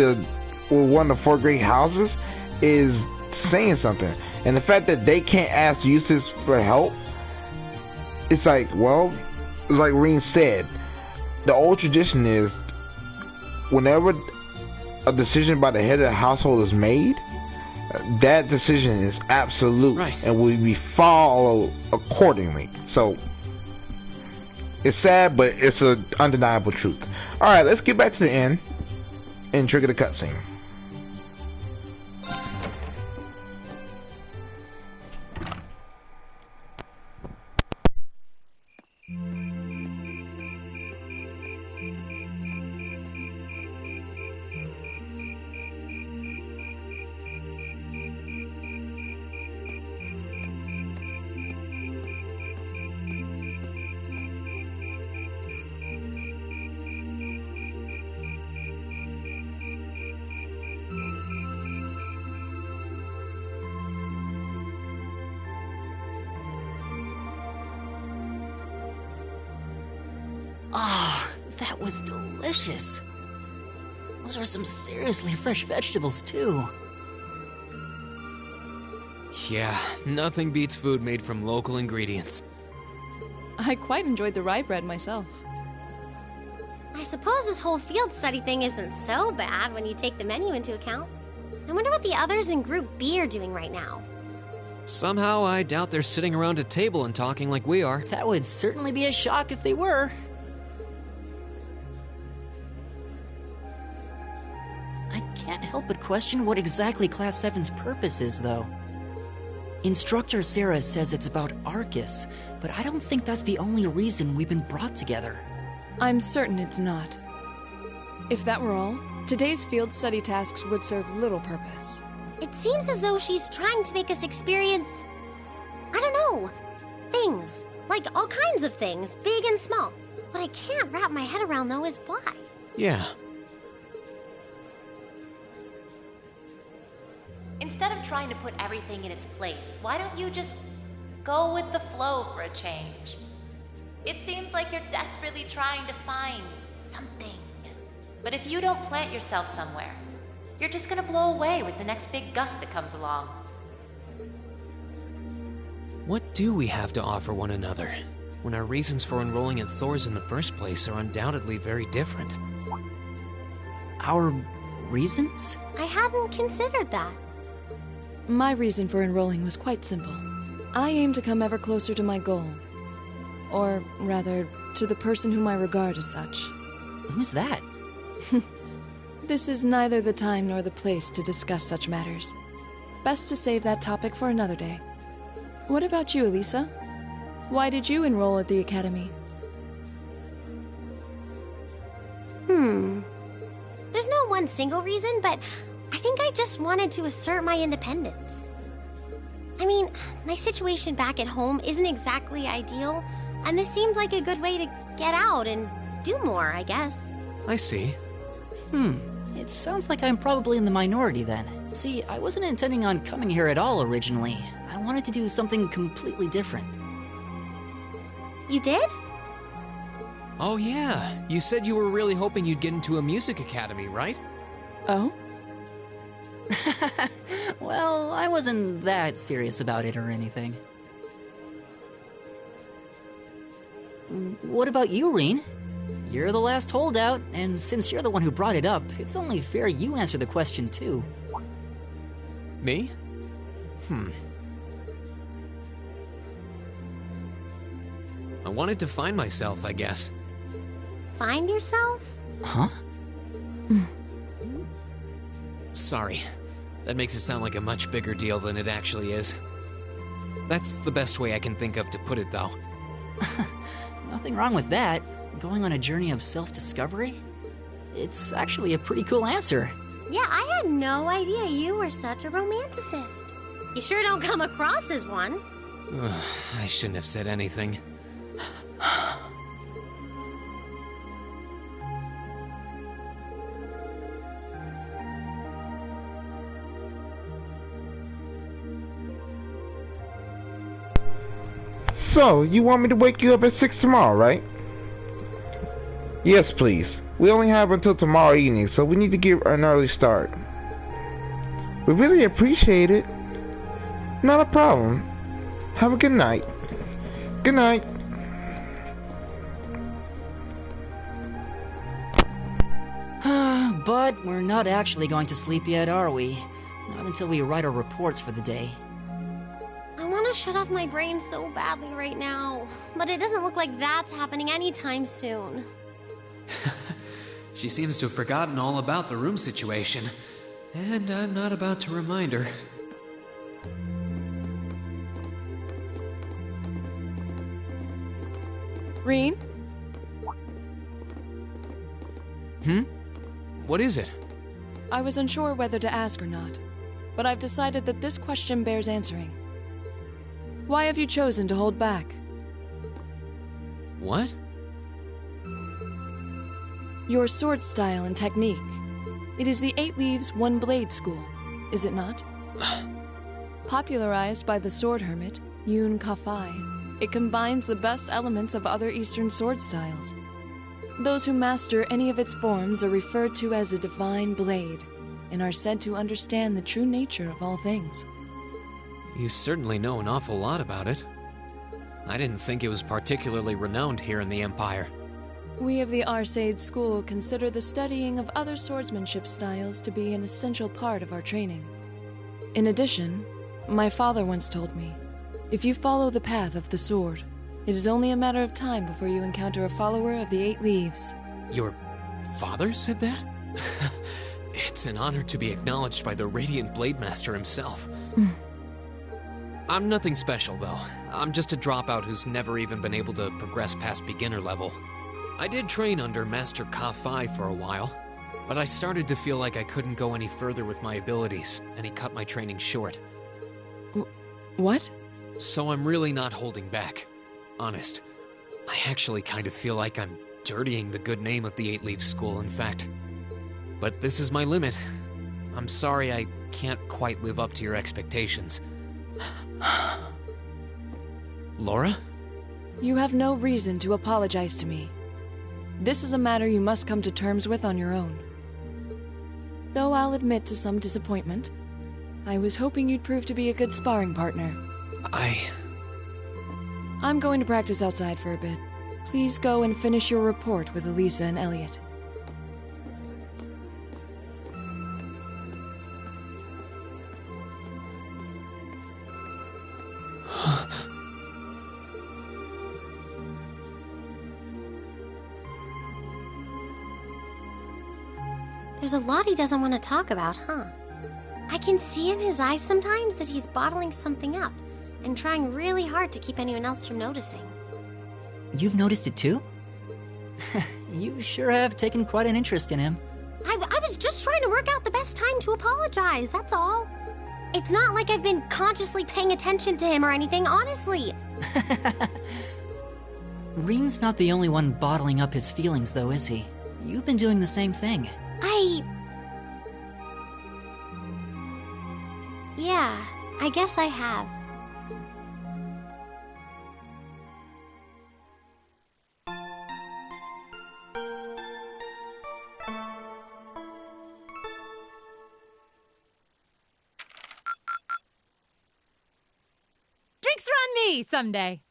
one of the 4 great houses is saying something. And the fact that they can't ask Eustace for help, it's like, well, like Rean said, the old tradition is whenever a decision by the head of the household is made, that decision is absolute, right, and will be followed accordingly. So it's sad, but it's an undeniable truth. All right, let's get back to the end and trigger the cutscene. That was delicious. Those were some seriously fresh vegetables, too. Yeah, nothing beats food made from local ingredients. I quite enjoyed the rye bread myself. I suppose this whole field study thing isn't so bad when you take the menu into account. I wonder what the others in Group B are doing right now. Somehow, I doubt they're sitting around a table and talking like we are. That would certainly be a shock if they were. I can't help but question what exactly Class 7's purpose is, though. Instructor Sarah says it's about Arcus, but I don't think that's the only reason we've been brought together. I'm certain it's not. If that were all, today's field study tasks would serve little purpose. It seems as though she's trying to make us experience, I don't know, things. Like all kinds of things, big and small. What I can't wrap my head around, though, is why. Yeah. Instead of trying to put everything in its place, why don't you just go with the flow for a change? It seems like you're desperately trying to find something. But if you don't plant yourself somewhere, you're just gonna blow away with the next big gust that comes along. What do we have to offer one another, when our reasons for enrolling in Thor's in the first place are undoubtedly very different? Our reasons? I hadn't considered that. My reason for enrolling was quite simple. I aim to come ever closer to my goal. Or, rather, to the person whom I regard as such. Who's that? This is neither the time nor the place to discuss such matters. Best to save that topic for another day. What about you, Elisa? Why did you enroll at the academy? There's no one single reason, but I think I just wanted to assert my independence. I mean, my situation back at home isn't exactly ideal, and this seemed like a good way to get out and do more, I guess. I see. It sounds like I'm probably in the minority then. See, I wasn't intending on coming here at all originally. I wanted to do something completely different. You did? Oh yeah, you said you were really hoping you'd get into a music academy, right? Oh? Well, I wasn't that serious about it or anything. What about you, Rean? You're the last holdout, and since you're the one who brought it up, it's only fair you answer the question too. Me? I wanted to find myself, I guess. Find yourself? Huh? Sorry. That makes it sound like a much bigger deal than it actually is. That's the best way I can think of to put it, though. Nothing wrong with that. Going on a journey of self-discovery? It's actually a pretty cool answer. Yeah, I had no idea you were such a romanticist. You sure don't come across as one. I shouldn't have said anything. So, you want me to wake you up at 6 tomorrow, right? Yes, please. We only have until tomorrow evening, so we need to get an early start. We really appreciate it. Not a problem. Have a good night. Good night. But we're not actually going to sleep yet, are we? Not until we write our reports for the day. I want to shut off my brain so badly right now, but it doesn't look like that's happening anytime soon. She seems to have forgotten all about the room situation, and I'm not about to remind her. Rean? What is it? I was unsure whether to ask or not, but I've decided that this question bears answering. Why have you chosen to hold back? What? Your sword style and technique. It is the 8 Leaves, 1 Blade school, is it not? Popularized by the sword hermit, Yun Ka-Fai, it combines the best elements of other Eastern sword styles. Those who master any of its forms are referred to as a divine blade, and are said to understand the true nature of all things. You certainly know an awful lot about it. I didn't think it was particularly renowned here in the Empire. We of the Arseid School consider the studying of other swordsmanship styles to be an essential part of our training. In addition, my father once told me, if you follow the path of the sword, it is only a matter of time before you encounter a follower of the 8 Leaves. Your father said that? It's an honor to be acknowledged by the Radiant Blade Master himself. I'm nothing special, though. I'm just a dropout who's never even been able to progress past beginner level. I did train under Master Ka-Fai for a while, but I started to feel like I couldn't go any further with my abilities, and he cut my training short. What? So I'm really not holding back. Honest. I actually kind of feel like I'm dirtying the good name of the 8 Leaf School, in fact. But this is my limit. I'm sorry I can't quite live up to your expectations. Laura? You have no reason to apologize to me. This is a matter you must come to terms with on your own. Though I'll admit to some disappointment, I was hoping you'd prove to be a good sparring partner. I'm going to practice outside for a bit. Please go and finish your report with Elisa and Elliot. There's a lot he doesn't want to talk about, huh? I can see in his eyes sometimes that he's bottling something up and trying really hard to keep anyone else from noticing. You've noticed it too? You sure have taken quite an interest in him. I was just trying to work out the best time to apologize, that's all. It's not like I've been consciously paying attention to him or anything, honestly. Rean's not the only one bottling up his feelings, though, is he? You've been doing the same thing. Yeah, I guess I have. Drinks are on me someday.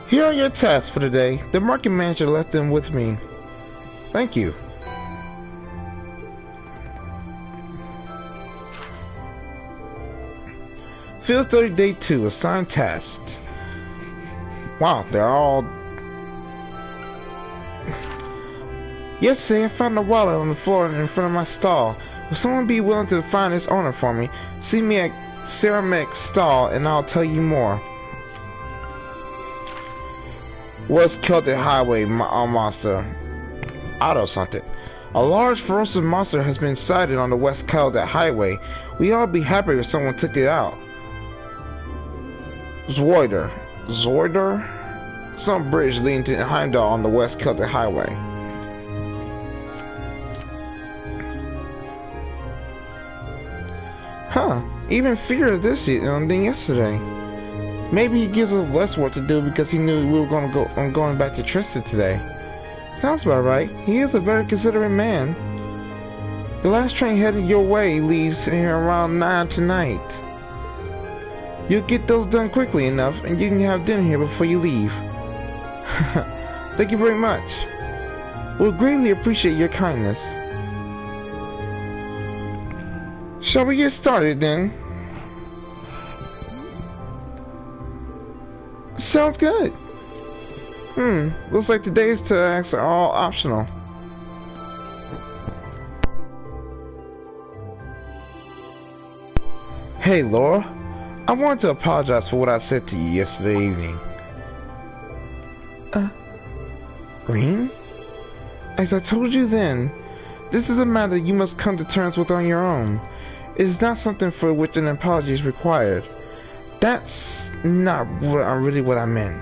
Here are your tasks for today. The market manager left them with me. Thank you. Field study day 2. Assigned tasks. Wow, they're all... Yesterday I found a wallet on the floor in front of my stall. Will someone be willing to find its owner for me? See me at Ceramic's stall and I'll tell you more. West Celtic Highway monster. Auto something. A large ferocious monster has been sighted on the West Celtic Highway. We all be happy if someone took it out. Zoider. Some bridge leading to Heimdall on the West Celtic Highway. Huh. Even feared this than yesterday. Maybe he gives us less work to do because he knew we were going back to Tristan today. Sounds about right. He is a very considerate man. The last train headed your way leaves here around 9 tonight. You'll get those done quickly enough, and you can have dinner here before you leave. Thank you very much. We'll greatly appreciate your kindness. Shall we get started then? Sounds good. Looks like today's tasks are all optional. Hey Laura, I wanted to apologize for what I said to you yesterday evening. Green? As I told you then, this is a matter you must come to terms with on your own. It is not something for which an apology is required. That's not really what I meant.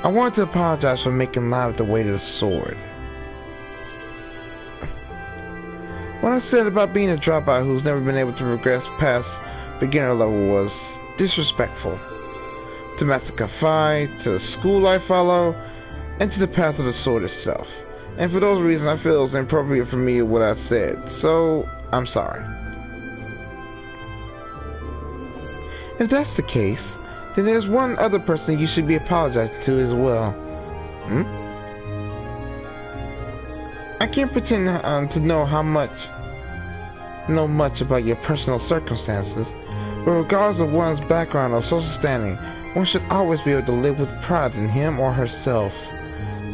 I wanted to apologize for making light of the weight of the sword. What I said about being a dropout who's never been able to progress past beginner level was disrespectful. To Massacre 5, to the school I follow, and to the path of the sword itself. And for those reasons I feel it was inappropriate for me what I said, so I'm sorry. If that's the case, then there's one other person you should be apologizing to as well. I can't pretend to know much about your personal circumstances, but regardless of one's background or social standing, one should always be able to live with pride in him or herself.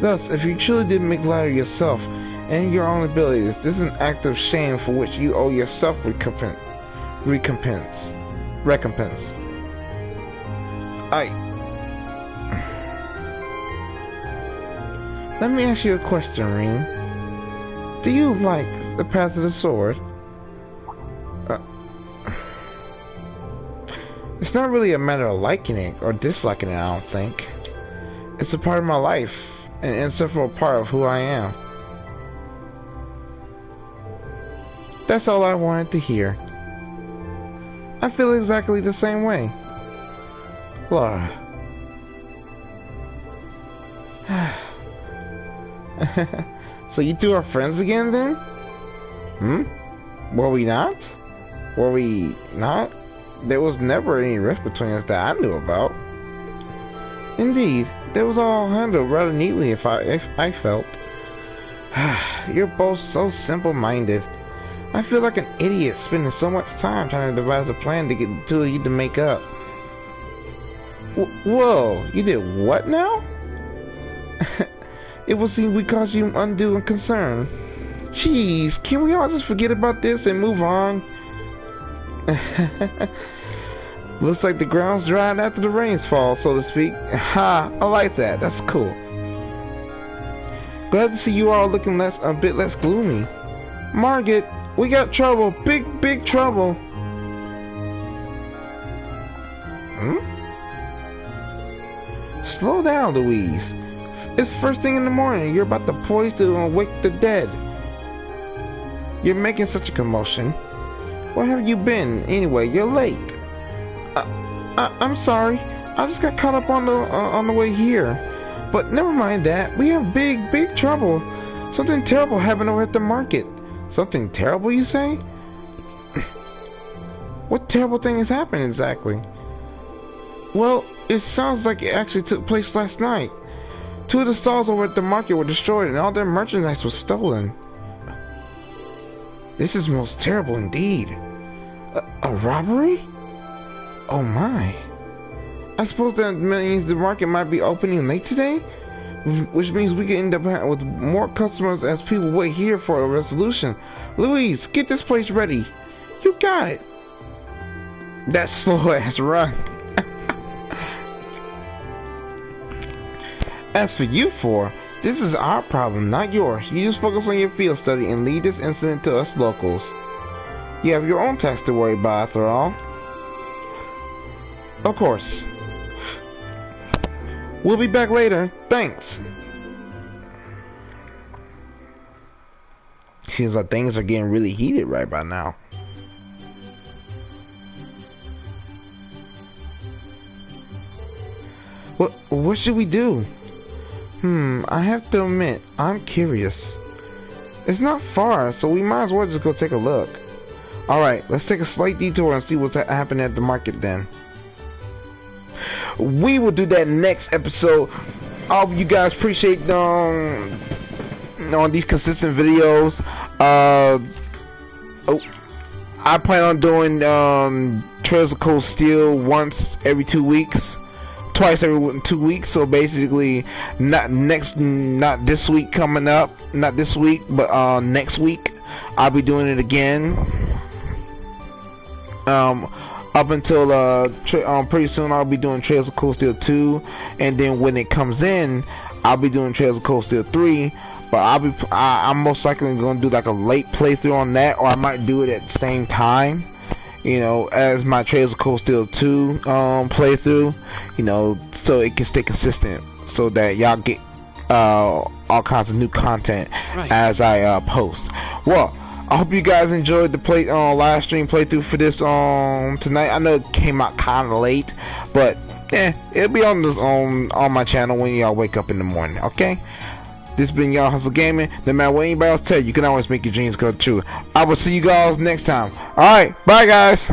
Thus, if you truly did make light of yourself and your own abilities, this is an act of shame for which you owe yourself recompense. Let me ask you a question, Reem. Do you like the path of the sword? It's not really a matter of liking it or disliking it, I don't think. It's a part of my life, an inseparable part of who I am. That's all I wanted to hear. I feel exactly the same way. Laura. So you two are friends again then? Were we not? Were we not? There was never any rift between us that I knew about. Indeed, that was all handled rather neatly if I felt. You're both so simple-minded. I feel like an idiot spending so much time trying to devise a plan to get the two of you to make up. Whoa, you did what now? It would seem we caused you undue concern. Jeez, can we all just forget about this and move on? Looks like the ground's dried after the rains fall, so to speak. Ha, I like that. That's cool. Glad to see you all looking a bit less gloomy. Margaret, we got trouble. Big trouble. Slow down, Louise. It's first thing in the morning. You're about to poise to wake the dead. You're making such a commotion. Where have you been? Anyway, you're late. I'm sorry. I just got caught up on the way here. But never mind that. We have big trouble. Something terrible happened over at the market. Something terrible, you say? What terrible thing has happened exactly? Well, it sounds like it actually took place last night. 2 of the stalls over at the market were destroyed and all their merchandise was stolen. This is most terrible indeed. A robbery? Oh my. I suppose that means the market might be opening late today? Which means we can end up with more customers as people wait here for a resolution. Louise, get this place ready. You got it. That slow ass run. As for you four, this is our problem, not yours. You just focus on your field study and lead this incident to us locals. You have your own tasks to worry about after all. Of course. We'll be back later. Thanks. Seems like things are getting really heated right by now. What should we do? I have to admit, I'm curious. It's not far, so we might as well just go take a look. Alright, let's take a slight detour and see what's happening at the market then. We will do that next episode. I hope you guys appreciate on these consistent videos. I plan on doing Trails of Cold Steel once every 2 weeks. Twice every 2 weeks, so basically not this week coming up, not this week, but next week I'll be doing it again. Up until pretty soon I'll be doing Trails of Cold Steel 2, and then when it comes in, I'll be doing Trails of Cold Steel 3. But I'm most likely gonna do like a late playthrough on that, or I might do it at the same time, you know, as my Trails of Cold Steel 2 playthrough, you know, so it can stay consistent, so that y'all get all kinds of new content as I post. Well, I hope you guys enjoyed the live stream playthrough for this tonight. I know it came out kind of late, but it'll be on my channel when y'all wake up in the morning. Okay. This has been Y'all Hustle Gaming. No matter what anybody else tell you, you can always make your dreams come true. I will see you guys next time. Alright, bye guys.